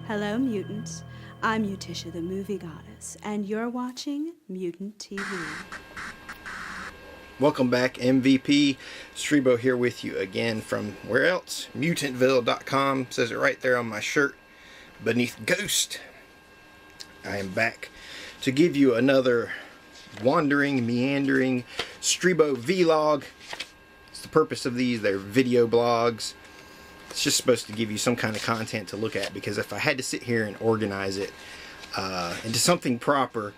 Hello, mutants. I'm Muticia, the movie goddess, and you're watching Mutant TV. Welcome back, MVP. Streebo here with you again from where else? Mutantville.com. Says it right there on my shirt beneath Ghost. I am back to give you another wandering, meandering Streebo vlog. It's the purpose of these. They're video blogs. It's just supposed to give you some kind of content to look at, because if I had to sit here and organize it into something proper,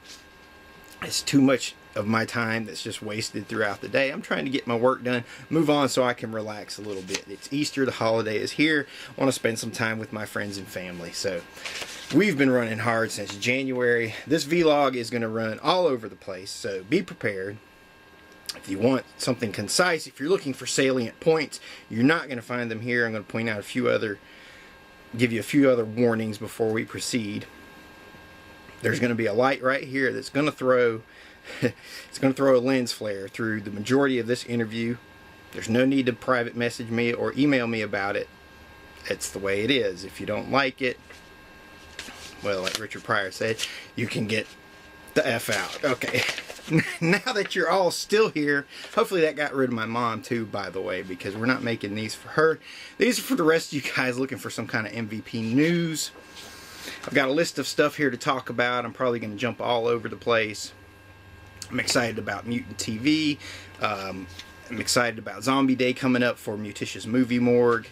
it's too much of my time that's just wasted throughout the day. I'm trying to get my work done, move on so I can relax a little bit. It's Easter, the holiday is here. I want to spend some time with my friends and family. So we've been running hard since January. This vlog is going to run all over the place, so be prepared. If you want something concise, if you're looking for salient points, you're not going to find them here. I'm going to point out give you a few other warnings before we proceed. There's going to be a light right here that's going to throw it's going to throw a lens flare through the majority of this interview. There's no need to private message me or email me about it. It's the way it is. If you don't like it, well, like Richard Pryor said, you can get the F out. Okay. Now that you're all still here, hopefully that got rid of my mom too, by the way, because we're not making these for her. These are for the rest of you guys looking for some kind of MVP news. I've got a list of stuff here to talk about. I'm probably going to jump all over the place. I'm excited about Mutant TV. I'm excited about Zombie Day coming up for Muticia's movie Morgue.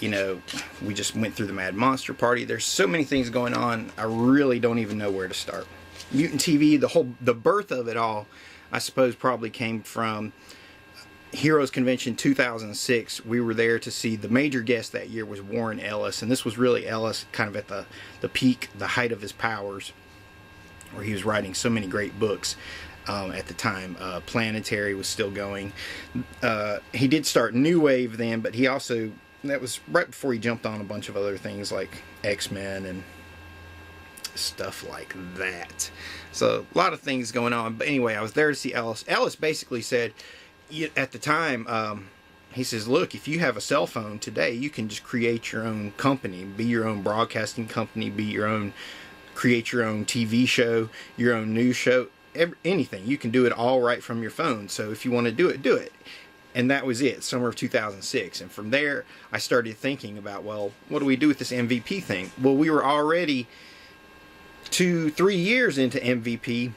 You know, we just went through the Mad Monster Party. There's so many things going on, I really don't even know where to start. Mutant TV, the birth of it all, I suppose probably came from Heroes Convention 2006. We were there to see, the major guest that year was Warren Ellis, and this was really Ellis kind of at the peak, the height of his powers, where he was writing so many great books at the time. Planetary was still going. He did start New Wave then, but he also, that was right before he jumped on a bunch of other things like X-Men and stuff like that. So a lot of things going on. But anyway, I was there to see Ellis. Ellis basically said, at the time, he says, look, if you have a cell phone today, you can just create your own company, be your own broadcasting company, create your own TV show, your own news show, anything. You can do it all right from your phone. So if you want to do it, do it. And that was it, summer of 2006. And from there, I started thinking about, well, what do we do with this MVP thing? Well, we were already 2-3 years into MVP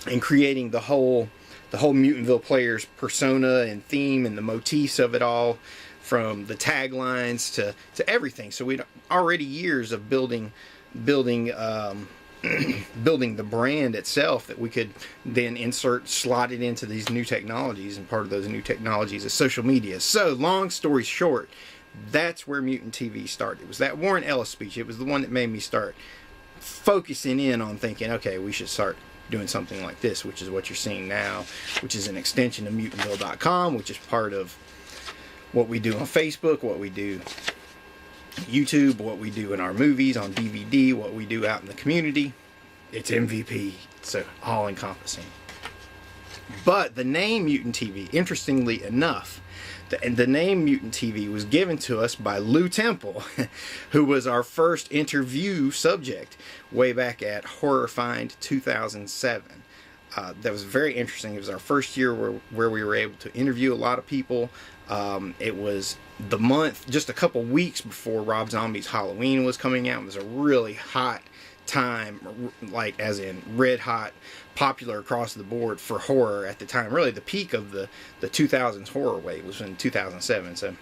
and creating the whole Mutantville players persona and theme and the motifs of it all, from the taglines to everything. So we'd already years of building building the brand itself that we could then slot it into these new technologies, and part of those new technologies is social media. So long story short, that's where Mutant TV started. It was that Warren Ellis speech. It was the one that made me start focusing in on thinking, okay, we should start doing something like this, which is what you're seeing now, which is an extension of Mutantville.com, which is part of what we do on Facebook, what we do YouTube, what we do in our movies on DVD, what we do out in the community. It's MVP, so all encompassing. But the name Mutant TV, interestingly enough, the name Mutant TV was given to us by Lou Temple, who was our first interview subject way back at Horror Find 2007. That was very interesting. It was our first year where we were able to interview a lot of people. It was the month, just a couple weeks before Rob Zombie's Halloween was coming out. It was a really hot time, like as in red hot, popular across the board for horror at the time. Really the peak of the 2000s horror wave was in 2007. So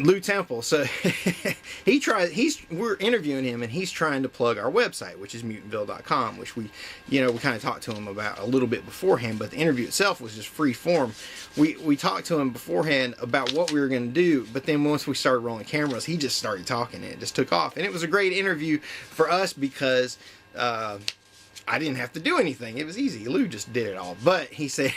Lou Temple, so we're interviewing him, and he's trying to plug our website, which is mutantville.com, which we kind of talked to him about a little bit beforehand, but the interview itself was just free form. We talked to him beforehand about what we were going to do, but then once we started rolling cameras, he just started talking, and it just took off. And it was a great interview for us because I didn't have to do anything. It was easy. Lou just did it all. But he said,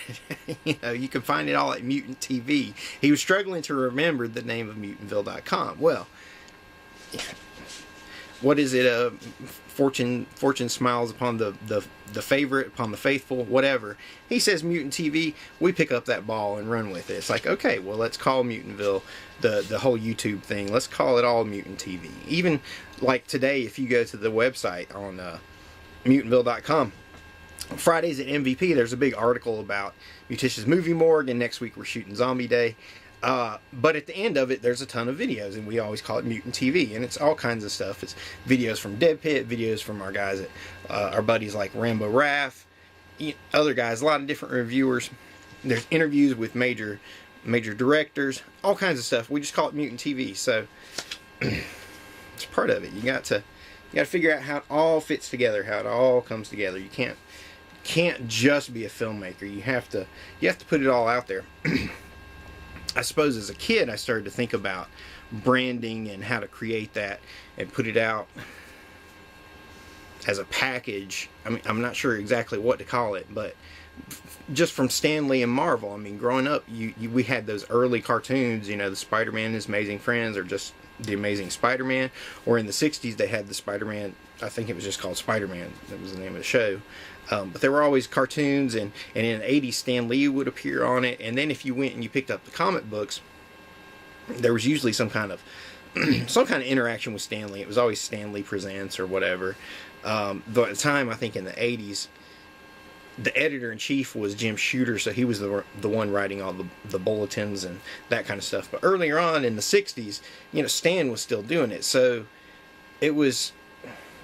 you can find it all at Mutant TV. He was struggling to remember the name of Mutantville.com. Well, what is it? Fortune smiles upon the favorite, upon the faithful, whatever. He says Mutant TV. We pick up that ball and run with it. It's like, okay, well, let's call Mutantville the whole YouTube thing. Let's call it all Mutant TV. Even like today, if you go to the website on Mutantville.com, Fridays at MVP, there's a big article about Muticia's movie Morgue, and next week we're shooting Zombie Day. But at the end of it, there's a ton of videos, and we always call it Mutant TV, and it's all kinds of stuff. It's videos from Dead Pit, videos from our guys, our buddies like Rambo Raff, other guys, a lot of different reviewers. There's interviews with major directors, all kinds of stuff. We just call it Mutant TV, so it's part of it. You got to figure out how it all fits together, how it all comes together. You can't just be a filmmaker. You have to put it all out there. I suppose as a kid, I started to think about branding and how to create that and put it out as a package. I mean, I'm not sure exactly what to call it, but just from Stan Lee and Marvel. I mean, growing up, we had those early cartoons, the Spider-Man and His Amazing Friends, or just The Amazing Spider-Man. Or in the 60s, they had the Spider-Man, I think it was just called Spider-Man. That was the name of the show. But there were always cartoons, and in the 80s, Stan Lee would appear on it. And then if you went and you picked up the comic books, there was usually some kind of interaction with Stan Lee. It was always Stan Lee Presents or whatever. Though at the time, I think in the 80s, the editor-in-chief was Jim Shooter, so he was the one writing all the bulletins and that kind of stuff. But earlier on in the 60s, Stan was still doing it. So it was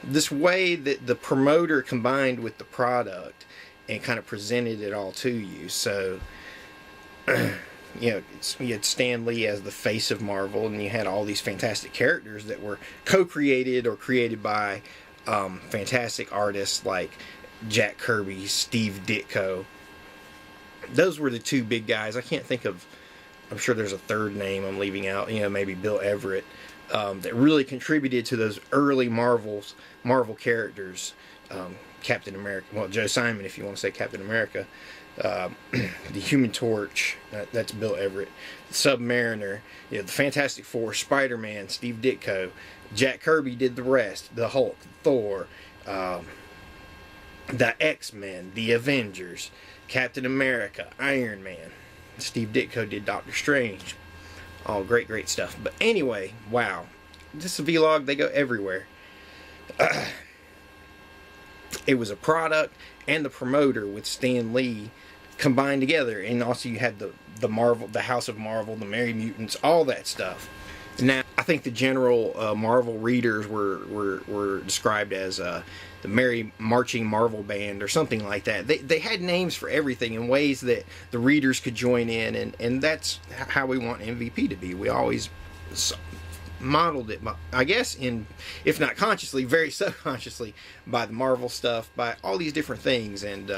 this way that the promoter combined with the product and kind of presented it all to you. So, you had Stan Lee as the face of Marvel, and you had all these fantastic characters that were co-created or created by fantastic artists like Jack Kirby, Steve Ditko. Those were the two big guys. I can't think of, I'm sure there's a third name I'm leaving out, maybe Bill Everett, that really contributed to those early Marvel characters. Captain America, well, Joe Simon, if you want to say Captain America, the Human Torch, that's Bill Everett, the Submariner, the Fantastic Four, Spider-Man, Steve Ditko, Jack Kirby did the rest, the Hulk, Thor, the X-Men, the Avengers, Captain America, Iron Man. Steve Ditko did Doctor Strange. All great stuff. But anyway, wow. This is a vlog. They go everywhere. It was a product and the promoter with Stan Lee combined together. And also you had the Marvel, the House of Marvel, the Merry Mutants, all that stuff. Now, I think the general Marvel readers were described as the Merry Marching Marvel Band or something like that. They had names for everything in ways that the readers could join in, and that's how we want MVP to be. We always modeled it, I guess, if not consciously, very subconsciously, by the Marvel stuff, by all these different things. And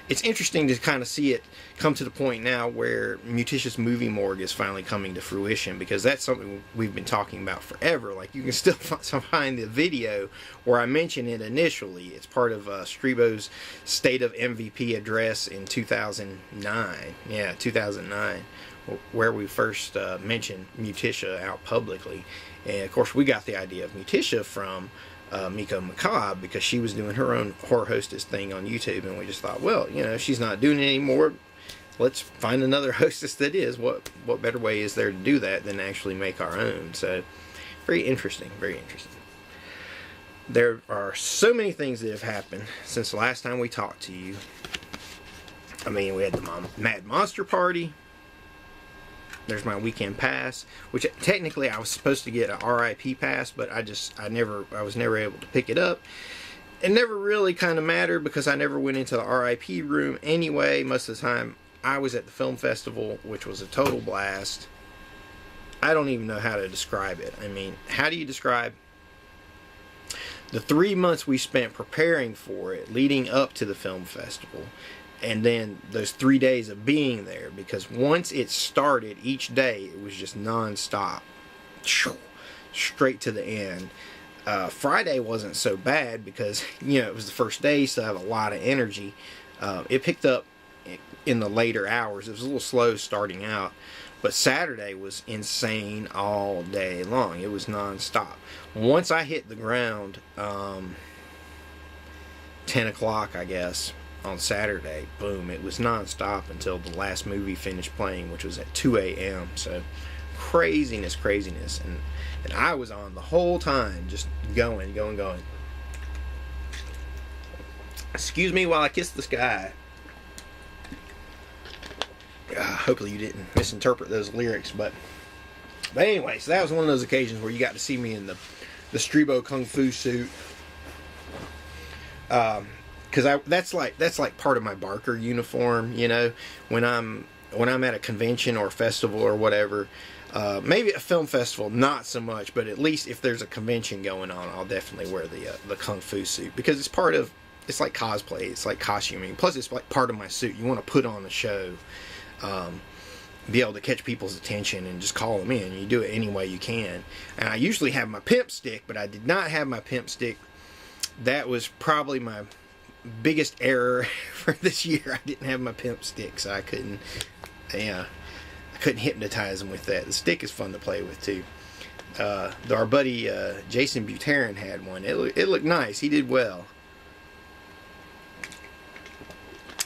it's interesting to kind of see it come to the point now where Muticia's movie Morgue is finally coming to fruition, because that's something we've been talking about forever. Like, you can still find the video where I mentioned it initially. It's part of Streebo's State of MVP address in 2009. Yeah, 2009, where we first mentioned Muticia out publicly. And of course, we got the idea of Muticia from Miko Macabre, because she was doing her own horror hostess thing on YouTube, and we just thought, well, she's not doing it anymore, let's find another hostess that is. What better way is there to do that than actually make our own? So very interesting. There are so many things that have happened since the last time we talked to you. I mean, we had the Mad Monster Party. There's my weekend pass, which technically I was supposed to get an RIP pass, but I was never able to pick it up. It never really kind of mattered, because I never went into the RIP room anyway. Most of the time I was at the film festival, which was a total blast. I don't even know how to describe it. I mean, how do you describe the 3 months we spent preparing for it, leading up to the film festival? And then those 3 days of being there, because once it started, each day it was just non-stop, straight to the end. Friday wasn't so bad because, it was the first day, so I have a lot of energy. It picked up in the later hours. It was a little slow starting out, but Saturday was insane all day long. It was nonstop. Once I hit the ground, 10 o'clock, I guess, on Saturday, boom, it was nonstop until the last movie finished playing, which was at 2 a.m. So craziness. And I was on the whole time, just going. Excuse me while I kiss the sky. Hopefully you didn't misinterpret those lyrics, but anyway, so that was one of those occasions where you got to see me in the Streebo Kung Fu suit. Because that's like part of my Barker uniform, you know, when I'm at a convention or a festival or whatever. Maybe a film festival, not so much, but at least if there's a convention going on, I'll definitely wear the Kung Fu suit, because it's like cosplay, it's like costuming. Plus, it's like part of my suit. You want to put on a show, be able to catch people's attention and just call them in. You do it any way you can. And I usually have my pimp stick, but I did not have my pimp stick. That was probably my biggest error for this year. I didn't have my pimp stick, so I couldn't hypnotize them with that. The stick is fun to play with too. Our buddy Jason Buterin had one. It looked nice. He did well.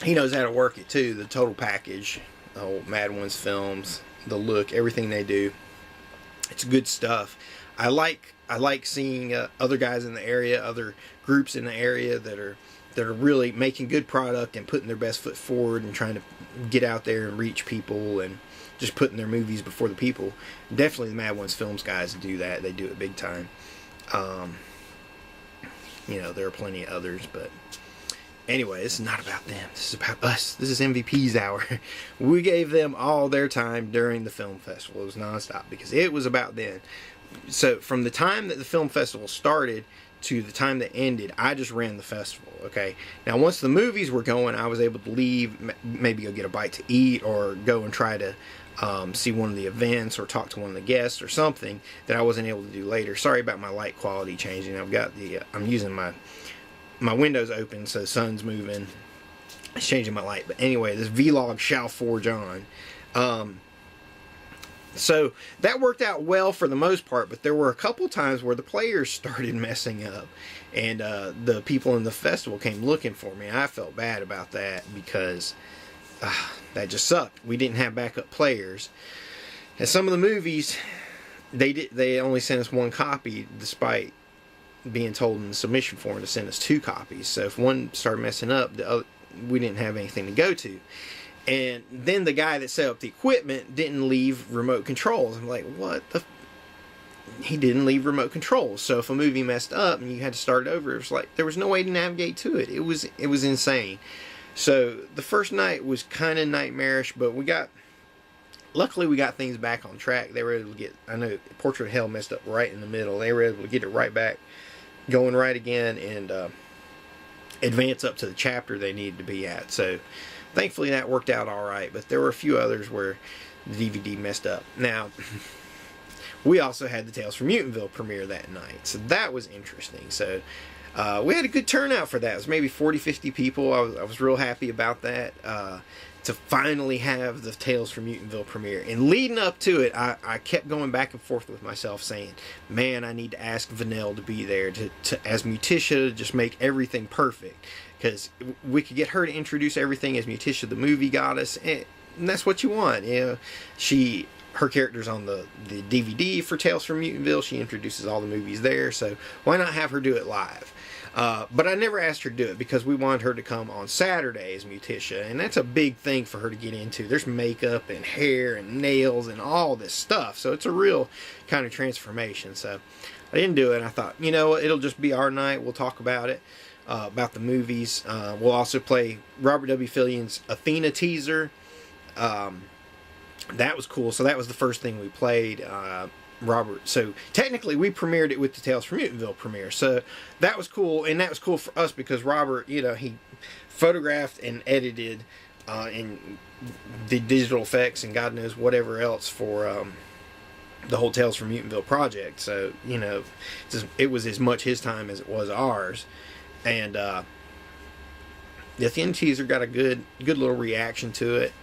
He knows how to work it too. The total package, the whole Mad Ones films, the look, everything they do. It's good stuff. I like seeing other guys in the area, other groups in the area that are really making good product and putting their best foot forward and trying to get out there and reach people and just putting their movies before the people. Definitely the Mad Ones Films guys do that. They do it big time. You know, there are plenty of others, but anyway, this is not about them. This is about us. This is MVP's hour. We gave them all their time during the film festival. It was nonstop because it was about them. So from the time that the film festival started to the time that ended, I just ran the festival, okay? Now, once the movies were going, I was able to leave, maybe go get a bite to eat or go and try to see one of the events or talk to one of the guests or something that I wasn't able to do later. Sorry about my light quality changing. I'm using my windows open, so the sun's moving. It's changing my light. But anyway, this vlog shall forge on. So that worked out well for the most part, but there were a couple times where the players started messing up, and the people in the festival came looking for me. I felt bad about that because that just sucked. We didn't have backup players, and some of the movies they only sent us one copy, despite being told in the submission form to send us 2 copies. So if one started messing up, the other, we didn't have anything to go to. And then the guy that set up the equipment didn't leave remote controls. I'm like, what the? He didn't leave remote controls. So if a movie messed up and you had to start it over, it was like there was no way to navigate to it. It was insane. So the first night was kind of nightmarish, but luckily we got things back on track. They were able to get, I know Portrait of Hell messed up right in the middle. They were able to get it right back going right again and advance up to the chapter they needed to be at. So thankfully that worked out all right, but there were a few others where the DVD messed up. Now, we also had the Tales from Mutantville premiere that night, so that was interesting. So we had a good turnout for that. It was maybe 40-50 people. I was real happy about that, to finally have the Tales from Mutantville premiere. And leading up to it, I kept going back and forth with myself saying, man, I need to ask Vanille to be there to as Muticia, to just make everything perfect. Because we could get her to introduce everything as Muticia the movie goddess, and that's what you want. You know, her character's on the DVD for Tales from Mutantville. She introduces all the movies there, so why not have her do it live? But I never asked her to do it because we wanted her to come on Saturday as Muticia, and that's a big thing for her to get into. There's makeup and hair and nails and all this stuff, so it's a real kind of transformation. So I didn't do it, and I thought, you know, it'll just be our night. We'll talk about it. About the movies. We'll also play Robert W. Fillion's Athena teaser. That was cool. So that was the first thing we played. Robert. So technically we premiered it with the Tales from Mutantville premiere. So that was cool, and that was cool for us because Robert, you know, he photographed and edited and did digital effects and God knows whatever else for the whole Tales from Mutantville project. So, you know, it was as much his time as it was ours. And the thin teaser got a good little reaction to it.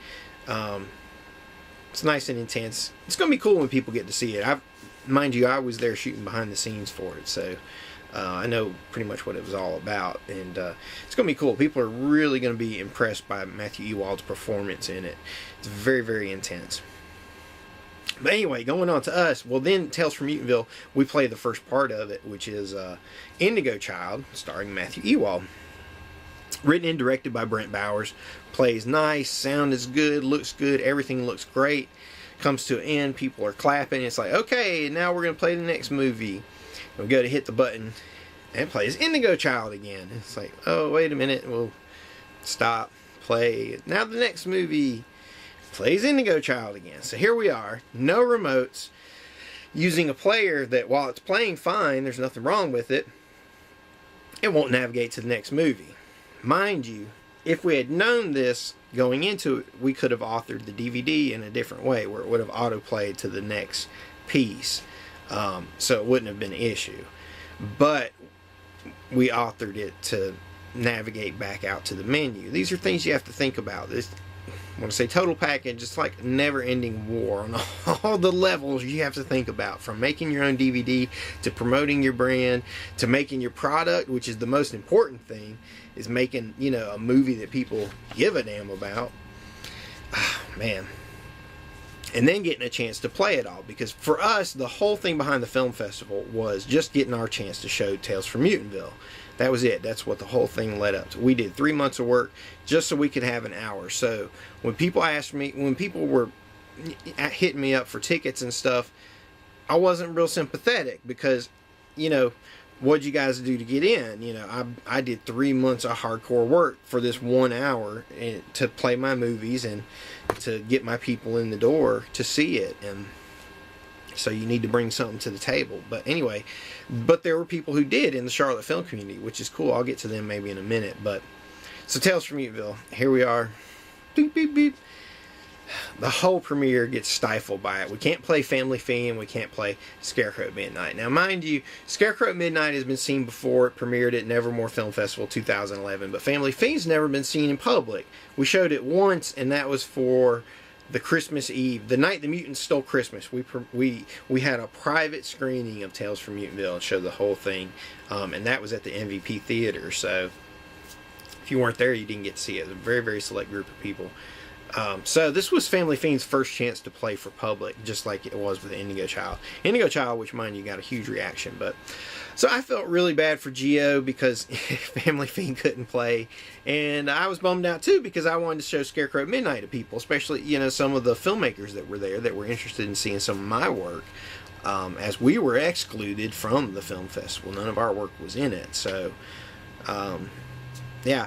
It's nice and intense. It's going to be cool when people get to see it. Mind you, I was there shooting behind the scenes for it, so I know pretty much what it was all about, and it's going to be cool. People are really going to be impressed by Matthew Ewald's performance in it. It's very, very intense. But anyway, going on to us, well then, Tales from Mutantville, we play the first part of it, which is Indigo Child, starring Matthew Ewald. Written and directed by Brent Bowers. Plays nice, sound is good, looks good, everything looks great. Comes to an end, people are clapping. It's like, okay, now we're going to play the next movie. We go to hit the button, and it plays Indigo Child again. It's like, oh, wait a minute, we'll stop, play. Now the next movie plays Indigo Child again. So here we are, no remotes, using a player that, while it's playing fine, there's nothing wrong with it, it won't navigate to the next movie. Mind you, if we had known this going into it, we could have authored the DVD in a different way, where it would have autoplayed to the next piece. So it wouldn't have been an issue. But we authored it to navigate back out to the menu. These are things you have to think about. This, when I say total package, it's like never-ending war on all the levels you have to think about, from making your own DVD to promoting your brand to making your product, which is the most important thing, is making, you know, a movie that people give a damn about. Man. And then getting a chance to play it all, because for us, the whole thing behind the film festival was just getting our chance to show Tales from Mutantville. That was it. That's what the whole thing led up to. We did 3 months of work just so we could have an hour. So when people asked me, when people were hitting me up for tickets and stuff, I wasn't real sympathetic, because, you know, what'd you guys do to get in? You know, I did 3 months of hardcore work for this 1 hour to play my movies and to get my people in the door to see it. And so you need to bring something to the table. But anyway, but there were people who did in the Charlotte film community, which is cool. I'll get to them maybe in a minute. But so Tales from Mutantville, here we are. Beep, beep, beep. The whole premiere gets stifled by it. We can't play Family Fiend. We can't play Scarecrow at Midnight. Now, mind you, Scarecrow at Midnight has been seen before. It premiered at Nevermore Film Festival 2011. But Family Fiend's never been seen in public. We showed it once, and that was for the Christmas Eve, the night the mutants stole Christmas. We had a private screening of Tales from Mutantville and showed the whole thing, and that was at the MVP Theater. So if you weren't there, you didn't get to see it. It was a very, very select group of people. So this was Family Fiend's first chance to play for public, just like it was with Indigo Child. Indigo Child, which, mind you, got a huge reaction. But so I felt really bad for Geo because Family Fiend couldn't play, and I was bummed out too because I wanted to show Scarecrow at Midnight to people, especially, you know, some of the filmmakers that were there that were interested in seeing some of my work, as we were excluded from the film festival. None of our work was in it. So yeah.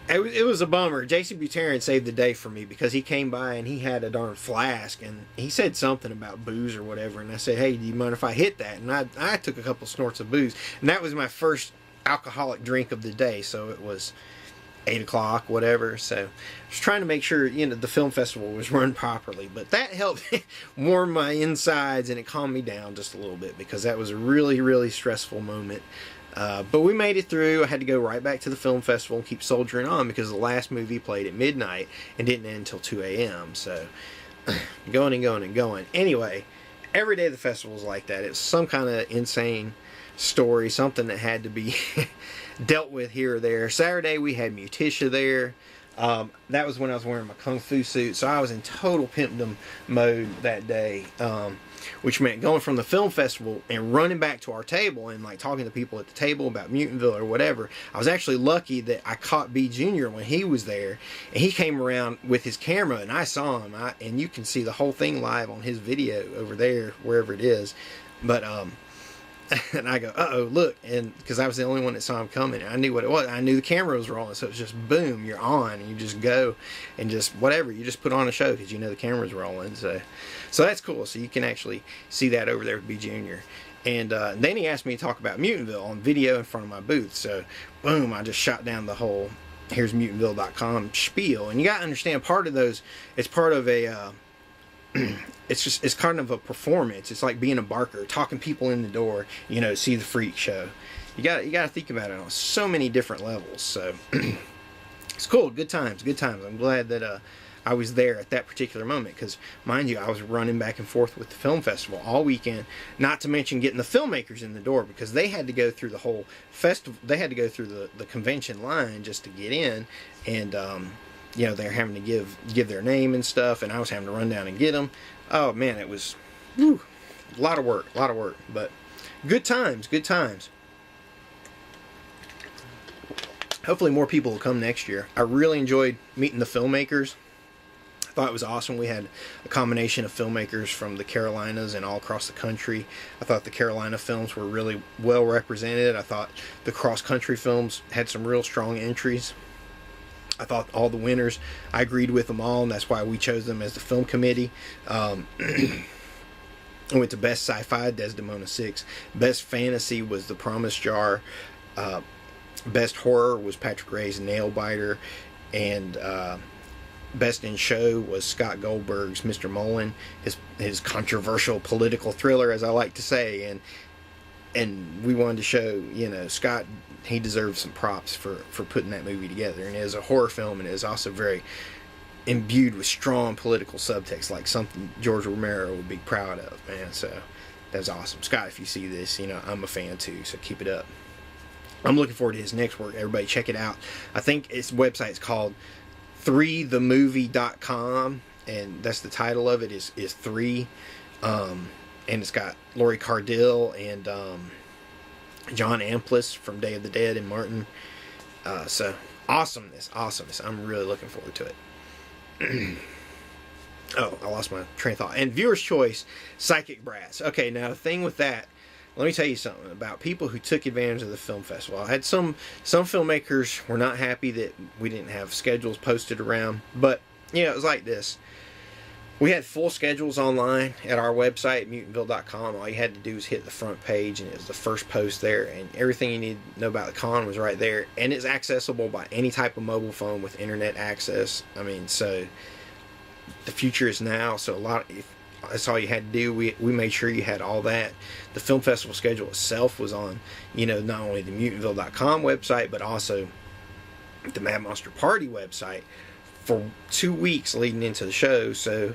It was a bummer. J.C. Buterin saved the day for me because he came by and he had a darn flask and he said something about booze or whatever, and I said, hey, do you mind if I hit that? And I took a couple snorts of booze, and that was my first alcoholic drink of the day, so it was 8 o'clock, whatever. So I was trying to make sure, you know, the film festival was run properly, but that helped warm my insides and it calmed me down just a little bit because that was a really, really stressful moment. But we made it through. I had to go right back to the film festival and keep soldiering on because the last movie played at midnight and didn't end until 2 a.m. So going and going and going. Anyway, every day of the festival was like that. It was some kind of insane story, something that had to be dealt with here or there. Saturday we had Muticia there. That was when I was wearing my kung fu suit, so I was in total pimpdom mode that day, which meant going from the film festival and running back to our table and like talking to people at the table about Mutantville or whatever. I was actually lucky that I caught B Jr. when he was there, and he came around with his camera and I saw him, and you can see the whole thing live on his video over there, wherever it is. But and I go, uh-oh, look, and because I was the only one that saw him coming, and I knew what it was. I knew the camera was rolling, so it's just boom, you're on, and you just go and just whatever, you just put on a show because you know the camera's rolling. So that's cool. So you can actually see that over there with B Jr. And then he asked me to talk about Mutantville on video in front of my booth. So boom, I just shot down the whole here's mutantville.com spiel, and you got to understand, part of those, it's part of a it's kind of a performance. It's like being a barker, talking people in the door, you know, see the freak show. You got to think about it on so many different levels. So It's cool. Good times. Good times. I'm glad that I was there at that particular moment because, mind you, I was running back and forth with the film festival all weekend. Not to mention getting the filmmakers in the door because they had to go through the whole festival. They had to go through the convention line just to get in, and they're having to give their name and stuff, and I was having to run down and get them. Oh man, it was a lot of work, but good times. Good times. Hopefully more people will come next year. I really enjoyed meeting the filmmakers. I thought it was awesome. We had a combination of filmmakers from the Carolinas and all across the country. I thought the Carolina films were really well represented. I thought the cross-country films had some real strong entries. I thought all the winners, I agreed with them all, and that's why we chose them as the film committee. I went to Best Sci-Fi, Desdemona 6. Best Fantasy was The Promised Jar. Best Horror was Patrick Ray's Nailbiter, and Best in Show was Scott Goldberg's Mr. Mullen, his controversial political thriller, as I like to say, and we wanted to show, Scott, he deserves some props for putting that movie together, and it is a horror film, and it is also very imbued with strong political subtext, like something George Romero would be proud of, man. So that's awesome. Scott, if you see this, I'm a fan too, so keep it up. I'm looking forward to his next work. Everybody check it out. I think his website is called 3themovie.com, and that's the title of it is 3. And it's got Laurie Cardill and John Amplis from Day of the Dead and Martin. So awesomeness. I'm really looking forward to it. Oh, I lost my train of thought. And Viewer's Choice, Psychic Brass. Okay, now the thing with that, let me tell you something about people who took advantage of the film festival. I had some filmmakers were not happy that we didn't have schedules posted around, but it was like this. We had full schedules online at our website, mutantville.com. All you had to do was hit the front page, and it was the first post there, and everything you need to know about the con was right there, and it's accessible by any type of mobile phone with internet access. I mean, so the future is now. So that's all you had to do. We made sure you had all that. The film festival schedule itself was on, not only the mutantville.com website, but also the Mad Monster Party website for 2 weeks leading into the show. So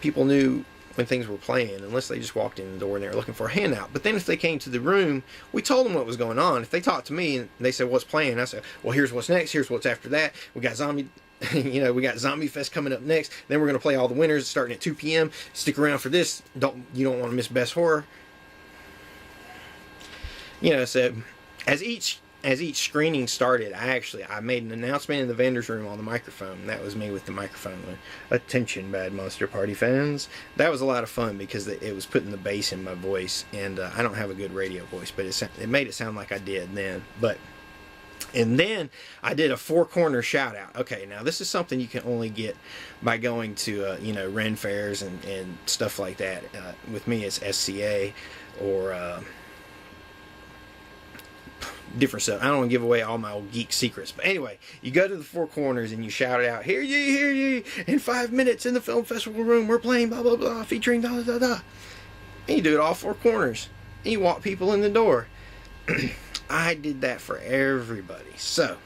people knew when things were playing, unless they just walked in the door and they were looking for a handout. But then if they came to the room, we told them what was going on. If they talked to me and they said, what's playing? I said, well, here's what's next. Here's what's after that. We got we got Zombie Fest coming up next. Then we're going to play all the winners starting at 2 p.m. Stick around for this. You don't want to miss Best Horror. So as each screening started, I made an announcement in the vendor's room on the microphone. That was me with the microphone. Attention, Mad Monster Party fans. That was a lot of fun because it was putting the bass in my voice, and I don't have a good radio voice, but it made it sound like I did then. And then I did a 4-corner shout out. Okay, now this is something you can only get by going to Ren fairs and stuff like that. With me, it's SCA or different stuff. I don't want to give away all my old geek secrets, but anyway, you go to the 4 corners and you shout it out. Hear ye! In 5 minutes in the film festival room, we're playing blah blah blah, featuring da da da. And you do it all 4 corners. And you walk people in the door. I did that for everybody. So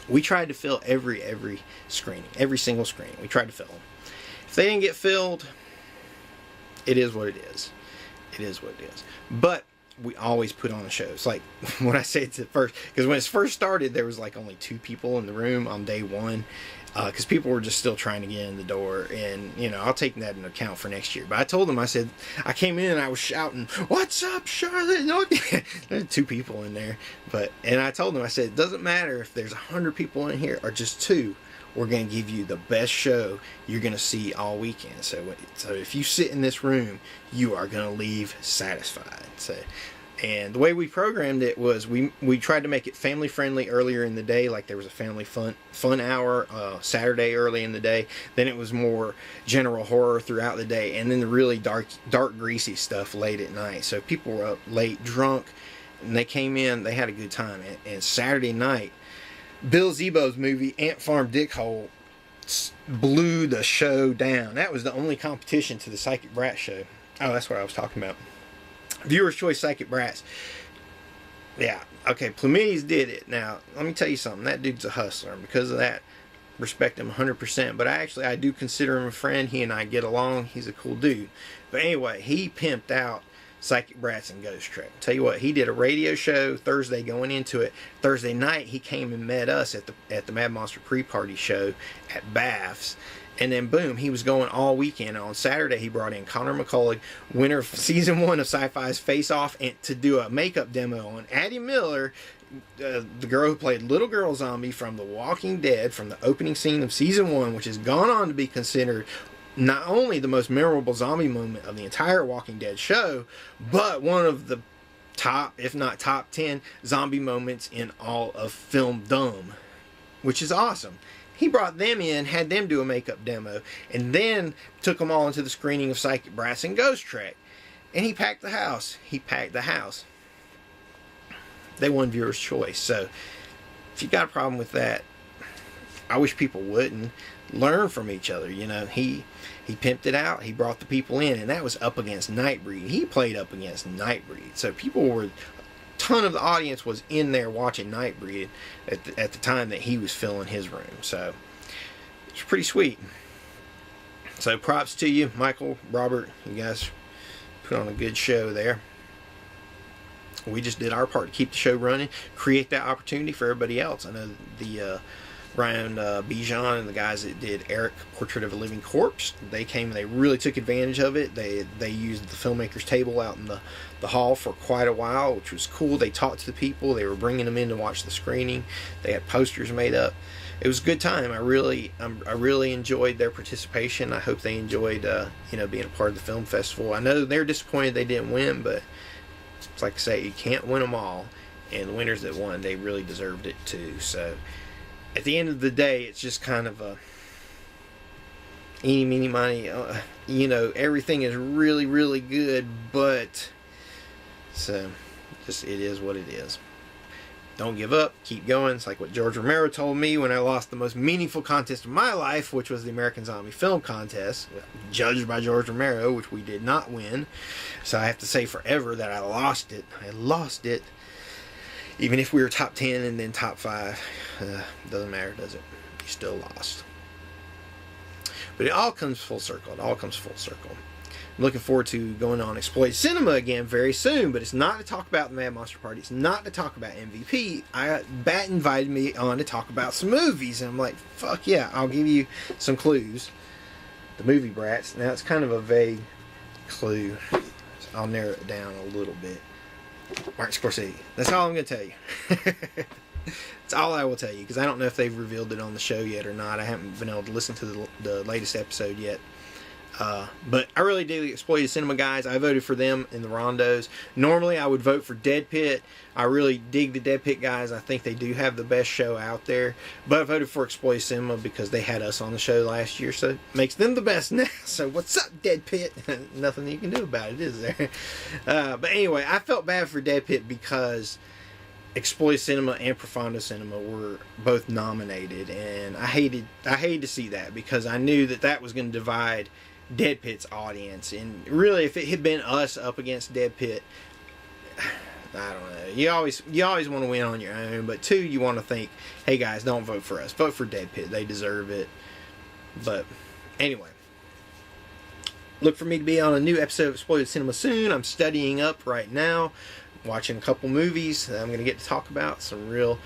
we tried to fill every screening, every single screening. We tried to fill them. If they didn't get filled, it is what it is. It is what it is. But we always put on a show. It's like when I said to first, because when it first started, there was like only 2 people in the room on day 1, because people were just still trying to get in the door, and I'll take that into account for next year. But I told them, I said, I came in and I was shouting, "What's up, Charlotte?" No, there's 2 people in there, and I told them, I said, it doesn't matter if there's 100 people in here or just 2. We're going to give you the best show you're going to see all weekend. So if you sit in this room, you are going to leave satisfied. And the way we programmed it was we tried to make it family friendly earlier in the day, like there was a family fun hour Saturday early in the day. Then it was more general horror throughout the day, and then the really dark greasy stuff late at night. So if people were up late drunk and they came in, they had a good time. And Saturday night, Bill Zebo's movie Ant Farm Dickhole blew the show down. That was the only competition to the Psychic Brat show. Oh, that's what I was talking about. Viewer's Choice Psychic Brats. Yeah. Okay, Plumides did it. Now, let me tell you something. That dude's a hustler. And because of that, respect him 100%. But I do consider him a friend. He and I get along. He's a cool dude. But anyway, he pimped out Psychic Brats and Ghost Trek. Tell you what, he did a radio show Thursday going into it. Thursday night, he came and met us at the Mad Monster pre-party show at Bath's. And then, boom, he was going all weekend. On Saturday, he brought in Connor McCullough, winner of Season 1 of Sci-Fi's Face Off, and to do a makeup demo on Addie Miller, the girl who played Little Girl Zombie from The Walking Dead, from the opening scene of Season 1, which has gone on to be considered not only the most memorable zombie moment of the entire Walking Dead show, but one of the top, if not top 10, zombie moments in all of filmdom, which is awesome. He brought them in, had them do a makeup demo, and then took them all into the screening of Psychic Brats and Ghost Trek. And he packed the house. They won Viewer's Choice. So, if you got a problem with that, I wish people wouldn't. Learn from each other. You know, he pimped it out. He brought the people in, and that was up against Nightbreed. He played up against Nightbreed. So, ton of the audience was in there watching Nightbreed at the time that he was filling his room. So it's pretty sweet. So props to you, Michael, Robert. You guys put on a good show there. We just did our part to keep the show running, create that opportunity for everybody else. I know the Ryan Bijan and the guys that did Eric Portrait of a Living Corpse, they came and they really took advantage of it. They used the filmmakers table out in the hall for quite a while, which was cool. They talked to the people. They were bringing them in to watch the screening. They had posters made up. It was a good time. I really enjoyed their participation. I hope they enjoyed being a part of the film festival. I know they're disappointed they didn't win, but it's like I say, you can't win them all. And the winners that won, they really deserved it too. So at the end of the day, it's just kind of a eeny, meeny, miny. Everything is really, really good, but so just it is what it is. Don't give up. Keep going. It's like what George Romero told me when I lost the most meaningful contest of my life, which was the American Zombie Film Contest, judged by George Romero, which we did not win. So I have to say forever that I lost it. I lost it. Even if we were top 10 and then top 5, doesn't matter, does it? You still lost. But it all comes full circle. I'm looking forward to going on Exploited Cinema again very soon, but it's not to talk about the Mad Monster Party. It's not to talk about MVP. Bat invited me on to talk about some movies, and I'm like, fuck yeah, I'll give you some clues. The movie Brats. Now, it's kind of a vague clue. So I'll narrow it down a little bit. Martin Scorsese. That's all I'm going to tell you. That's all I will tell you, because I don't know if they've revealed it on the show yet or not. I haven't been able to listen to the latest episode yet. But I really dig the Exploited Cinema guys. I voted for them in the rondos. Normally I would vote for Dead Pit. I really dig the Dead Pit guys. I think they do have the best show out there. But I voted for Exploited Cinema because they had us on the show last year, so it makes them the best now. So what's up, Dead Pit? Nothing you can do about it, is there? But anyway, I felt bad for Dead Pit because Exploited Cinema and Profondo Cinema were both nominated, and I hated to see that because I knew that was going to divide Dead Pit's audience. And really, if it had been us up against Dead Pit, I don't know, you always want to win on your own, but two, you want to think, hey guys, don't vote for us, vote for Dead Pit, they deserve it. But anyway, look for me to be on a new episode of Exploited Cinema soon. I'm studying up right now, watching a couple movies that I'm going to get to talk about, some real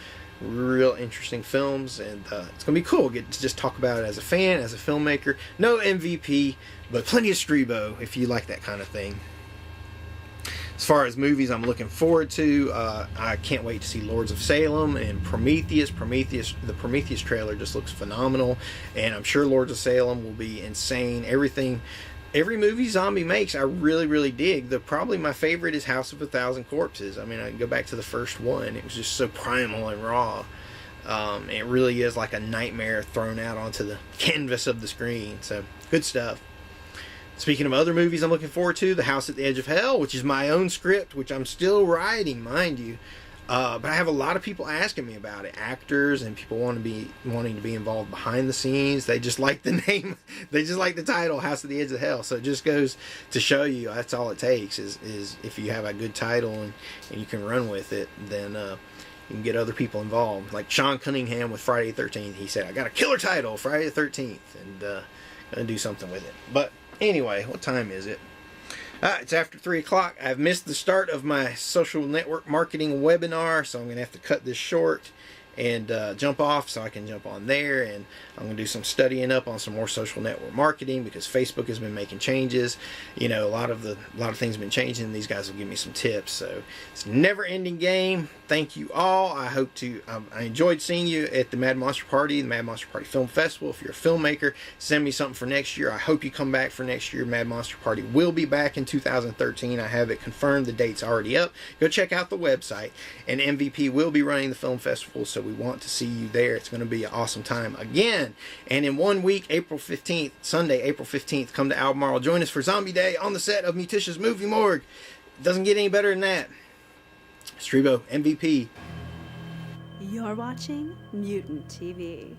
interesting films, and it's gonna be cool. Get to just talk about it as a fan, as a filmmaker. No MVP, but plenty of Strebo if you like that kind of thing. As far as movies I'm looking forward to, I can't wait to see Lords of Salem and Prometheus. The Prometheus trailer just looks phenomenal, and I'm sure Lords of Salem will be insane. Every movie Zombie makes, I really dig. Probably my favorite is House of a Thousand Corpses. I mean, I can go back to the first one. It was just so primal and raw. It really is like a nightmare thrown out onto the canvas of the screen. So, good stuff. Speaking of other movies I'm looking forward to, The House at the Edge of Hell, which is my own script, which I'm still writing, mind you. But I have a lot of people asking me about it. Actors and people wanting to be involved behind the scenes. They just like the name. They just like the title, House of the Edge of Hell. So it just goes to show you that's all it takes is if you have a good title and you can run with it, then you can get other people involved. Like Sean Cunningham with Friday the 13th. He said, I got a killer title, Friday the 13th, and gonna do something with it. But anyway, what time is it? It's after 3 o'clock. I've missed the start of my social network marketing webinar, so I'm going to have to cut this short and jump off so I can jump on there. And I'm going to do some studying up on some more social network marketing because Facebook has been making changes. You know, a lot of things have been changing. These guys will give me some tips. So it's a never-ending game. Thank you all. I enjoyed seeing you at the Mad Monster Party, the Mad Monster Party Film Festival. If you're a filmmaker, send me something for next year. I hope you come back for next year. Mad Monster Party will be back in 2013. I have it confirmed. The date's already up. Go check out the website. And MVP will be running the film festival, so we want to see you there. It's going to be an awesome time again. And in 1 week, April 15th, Sunday, April 15th, come to Albemarle. Join us for Zombie Day on the set of Muticia's movie Morgue. It doesn't get any better than that. Strebo, MVP. You're watching Mutant TV.